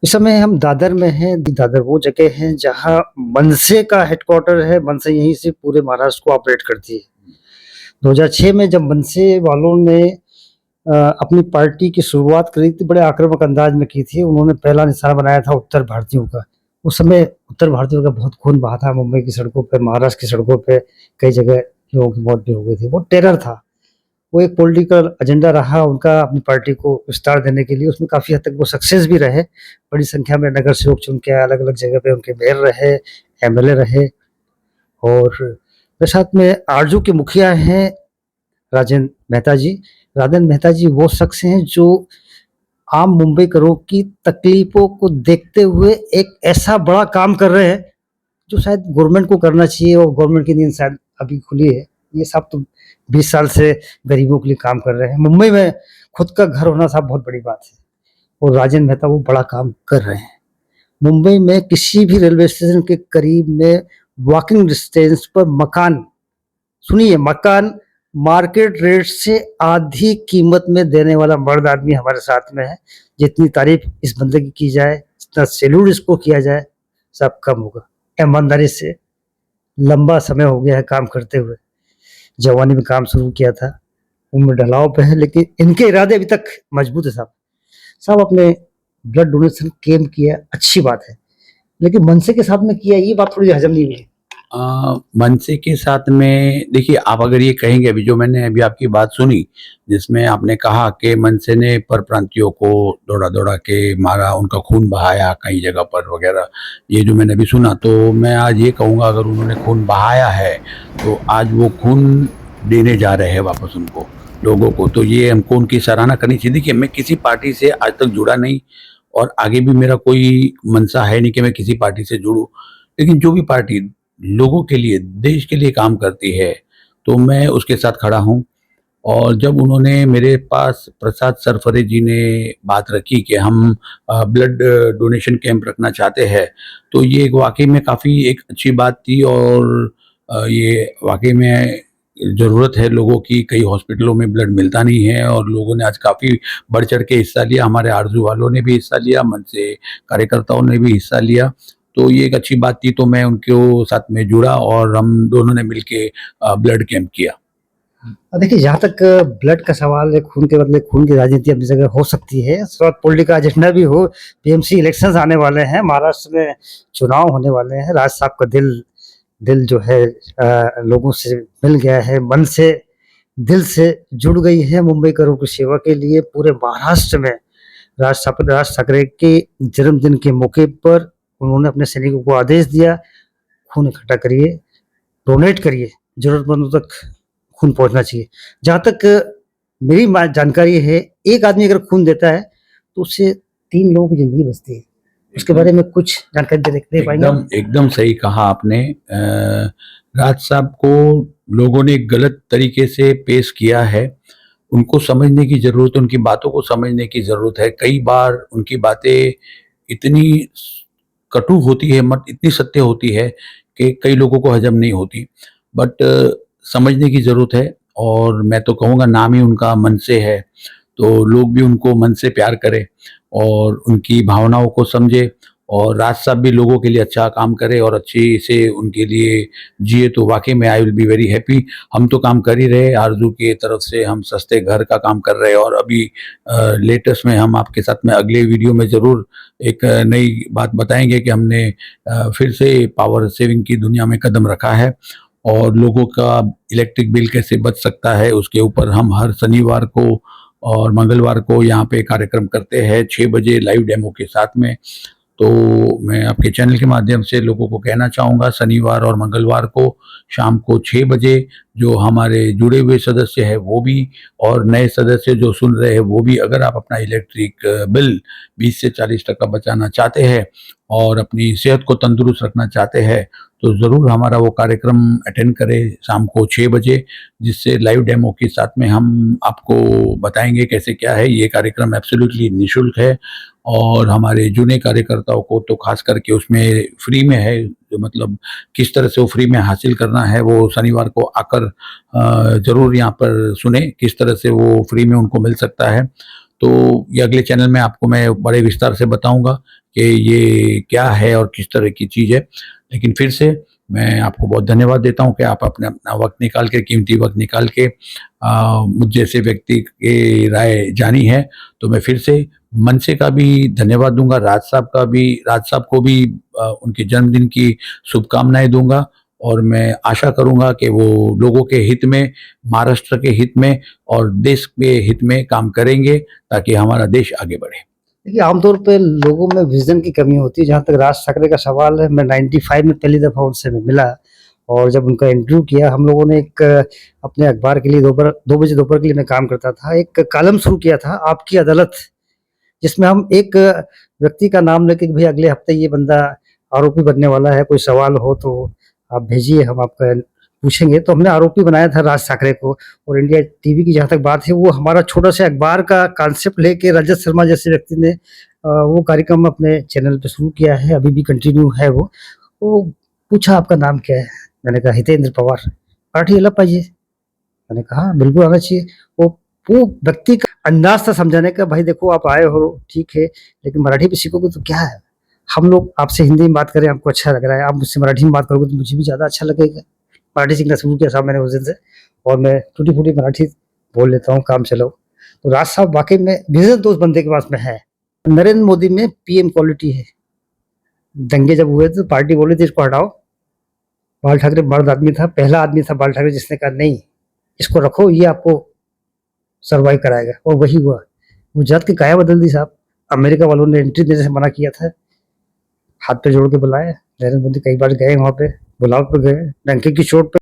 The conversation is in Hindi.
इस समय हम दादर में हैं। दादर वो जगह है जहाँ मनसे का हेडक्वार्टर है। मनसे यहीं से पूरे महाराष्ट्र को ऑपरेट करती है। 2006 में जब मनसे वालों ने अपनी पार्टी की शुरुआत करी थी, बड़े आक्रामक अंदाज में की थी। उन्होंने पहला निशाना बनाया था उत्तर भारतीयों का। उस समय उत्तर भारतीयों का बहुत खून बहा था मुंबई की सड़कों पे, महाराष्ट्र की सड़कों पे। कई जगह लोगों की मौत भी हो गई थी। वो टेरर था। वो एक पॉलिटिकल एजेंडा रहा उनका अपनी पार्टी को विस्तार देने के लिए। उसमें काफ़ी हद तक वो सक्सेस भी रहे। बड़ी संख्या में नगर सेवक चुन के अलग-अलग जगह पे उनके मेयर रहे, एमएलए रहे। और मेरे साथ में आरजू के मुखिया हैं राजेंद्र मेहता जी। राजेंद्र मेहता जी वो शख्स हैं जो आम मुंबईकरों की तकलीफों को देखते हुए एक ऐसा बड़ा काम कर रहे हैं जो शायद गवर्नमेंट को करना चाहिए, और गवर्नमेंट की नींद शायद अभी खुली है। ये साहब तो 20 साल से गरीबों के लिए काम कर रहे हैं। मुंबई में खुद का घर होना साहब बहुत बड़ी बात है, और राजेंद्र मेहता वो बड़ा काम कर रहे हैं। मुंबई में किसी भी रेलवे स्टेशन के करीब में वॉकिंग डिस्टेंस पर मकान, सुनिए, मकान मार्केट रेट से आधी कीमत में देने वाला मर्द आदमी हमारे साथ में है। जितनी तारीफ इस बंदे की जाए, जितना सैल्यूट इसको किया जाए, सब कम होगा। ईमानदारी से लंबा समय हो गया है काम करते हुए। जवानी में काम शुरू किया था, उम्र ढलाव पे है, लेकिन इनके इरादे अभी तक मजबूत है साहब। साहब आपने ब्लड डोनेशन कैंप किया, अच्छी बात है, लेकिन मनसे के साथ में किया, ये बात थोड़ी हजम नहीं हुई। मनसे के साथ में देखिए, आप अगर ये कहेंगे, अभी जो मैंने अभी आपकी बात सुनी जिसमें आपने कहा कि मनसे ने परप्रांतियों को दौड़ा-दौड़ा के मारा, उनका खून बहाया कई जगह पर वगैरह, ये जो मैंने अभी सुना, तो मैं आज ये कहूँगा, अगर उन्होंने खून बहाया है, तो आज वो खून देने जा रहे हैं वापस उनको, लोगों को। तो ये हमको उनकी सराहना करनी चाहिए। देखिए, मैं किसी पार्टी से आज तक जुड़ा नहीं, और आगे भी मेरा कोई मनसा है नहीं कि मैं किसी पार्टी से जुड़ूँ। लेकिन जो भी पार्टी लोगों के लिए, देश के लिए काम करती है, तो मैं उसके साथ खड़ा हूँ। और जब उन्होंने मेरे पास, प्रसाद सरफरे जी ने बात रखी कि हम ब्लड डोनेशन कैंप रखना चाहते हैं, तो ये एक वाक़ई में काफ़ी एक अच्छी बात थी। और ये वाक़ई में ज़रूरत है लोगों की। कई हॉस्पिटलों में ब्लड मिलता नहीं है, और लोगों ने आज काफ़ी बढ़-चढ़ के हिस्सा लिया। हमारे आरज़ू वालों ने भी हिस्सा लिया, मन से कार्यकर्ताओं ने भी हिस्सा लिया। तो ये एक अच्छी बात थी, तो मैं उनके साथ में जुड़ा और हम दोनों ने मिलके ब्लड कैंप किया। देखिए, जहाँ तक ब्लड का सवाल है, खून के बदले खून की राजनीति अपनी जगह हो सकती है। पॉलिटिकल एजेंडा भी हो। पीएमसी इलेक्शंस आने वाले हैं, महाराष्ट्र में चुनाव होने वाले हैं। राज साहब का दिल दिल जो है लोगों से मिल गया है, मन से, दिल से जुड़ गई है मुंबईकरों की सेवा के लिए। पूरे महाराष्ट्र में राज ठाकरे के जन्मदिन के मौके पर उन्होंने अपने सैनिकों को आदेश दिया, खून इकट्ठा करिए, डोनेट करिए, ज़रूरतमंदों तक खून पहुँचना चाहिए। जहाँ तक मेरी जानकारी है, एक आदमी अगर खून देता है, तो उससे 3 लोगों की ज़िंदगी बचती है। उसके बारे में कुछ जानकारी दे पाएँगे? एकदम एकदम सही कहा आपने। राज साहब को लोगों ने गलत तरीके से पेश किया है। उनको समझने की ज़रूरत है, उनकी बातों को समझने की ज़रूरत है। कई बार उनकी बातें इतनी कटु होती है, मत इतनी सत्य होती है कि कई लोगों को हज़म नहीं होती। बट समझने की ज़रूरत है। और मैं तो कहूँगा, नाम ही उनका मन से है, तो लोग भी उनको मन से प्यार करें और उनकी भावनाओं को समझे। और राज साहब भी लोगों के लिए अच्छा काम करे और अच्छी से उनके लिए जिए, तो वाक़ई में I will be very happy. हम तो काम कर ही रहे, आरज़ू की तरफ से हम सस्ते घर का काम कर रहे हैं। और अभी लेटेस्ट में हम आपके साथ में अगले वीडियो में ज़रूर एक नई बात बताएँगे कि हमने फिर से पावर सेविंग की दुनिया में कदम रखा है, और लोगों का इलेक्ट्रिक बिल कैसे बच सकता है, उसके ऊपर हम हर शनिवार को और मंगलवार को यहाँ पे कार्यक्रम करते हैं 6 बजे लाइव डेमो के साथ में। तो मैं आपके चैनल के माध्यम से लोगों को कहना चाहूँगा, शनिवार और मंगलवार को शाम को 6 बजे जो हमारे जुड़े हुए सदस्य हैं वो भी, और नए सदस्य जो सुन रहे हैं वो भी, अगर आप अपना इलेक्ट्रिक बिल 20 से 40% बचाना चाहते हैं और अपनी सेहत को तंदुरुस्त रखना चाहते हैं, तो ज़रूर हमारा वो कार्यक्रम अटेंड करें शाम को 6 बजे, जिससे लाइव डेमो के साथ में हम आपको बताएंगे कैसे क्या है। ये कार्यक्रम एब्सोल्युटली निःशुल्क है, और हमारे जुने कार्यकर्ताओं को तो खास करके उसमें फ्री में है। जो मतलब किस तरह से वो फ्री में हासिल करना है, वो शनिवार को आकर ज़रूर यहाँ पर सुने, किस तरह से वो फ्री में उनको मिल सकता है। तो ये अगले चैनल में आपको मैं बड़े विस्तार से बताऊंगा कि ये क्या है और किस तरह की चीज़ है। लेकिन फिर से मैं आपको बहुत धन्यवाद देता हूं कि आप अपना वक्त निकाल के, कीमती वक्त निकाल के मुझ जैसे व्यक्ति की राय जानी है। तो मैं फिर से मन से का भी धन्यवाद दूंगा, राज साहब को भी उनके जन्मदिन की शुभकामनाएं दूंगा, और मैं आशा करूंगा कि वो लोगों के हित में, महाराष्ट्र के हित में और देश के हित में काम करेंगे ताकि हमारा देश आगे बढ़े। देखिए, आमतौर पे लोगों में विज़न की कमी होती है। जहाँ तक राज ठाकरे का सवाल है, मैं 95 में पहली दफ़ा उनसे मैं मिला, और जब उनका इंटरव्यू किया, हम लोगों ने एक अपने अखबार के लिए 2 बजे दोपहर के लिए मैं काम करता था, एक कॉलम शुरू किया था, आपकी अदालत, जिसमें हम एक व्यक्ति का नाम लेके कि भई अगले हफ्ते ये बंदा आरोपी बनने वाला है, कोई सवाल हो तो आप भेजिए, हम आपका पूछेंगे। तो हमने आरोपी बनाया था राज ठाकरे को। और इंडिया टीवी की जहाँ तक बात है, वो हमारा छोटा-सा अखबार का कॉन्सेप्ट लेके रजत शर्मा जैसे व्यक्ति ने वो कार्यक्रम अपने चैनल पे शुरू किया है, अभी भी कंटिन्यू है वो। वो पूछा, आपका नाम क्या है? मैंने कहा हितेंद्र पवार। मराठी आला पाहिजे? मैंने कहा हाँ, बिल्कुल आना चाहिए। वो व्यक्ति का अंदाज़ था समझाने का, भाई देखो आप आए हो, ठीक है, लेकिन मराठी भी सीखोगे तो क्या है? हम लोग आपसे हिंदी में बात करें, आपको अच्छा लग रहा है, आप मुझसे मराठी में बात करोगे तो मुझे भी ज़्यादा अच्छा लगेगा। मराठी सीखना शुरू किया साहब मैंने उस दिन से, और मैं टूटी-फूटी मराठी बोल लेता हूँ, काम चलाओ। तो राज साहब वाक़ई में विज़न तो उस बंदे के पास में है। नरेंद्र मोदी में पीएम क्वालिटी है। दंगे जब हुए तो पार्टी बोली थी इसको हटाओ। बाल ठाकरे मर्द आदमी था, पहला आदमी था बाल ठाकरे जिसने कहा नहीं, इसको रखो, ये आपको सर्वाइव कराएगा, और वही हुआ। गुजरात की काया बदल दी साहब। अमेरिका वालों ने एंट्री देने से मना किया था, हाथ पे जोड़ के बुलाया। नरेंद्र मोदी कई बार गए वहाँ पे, बुलाव पे गए, डंके की चोट पे।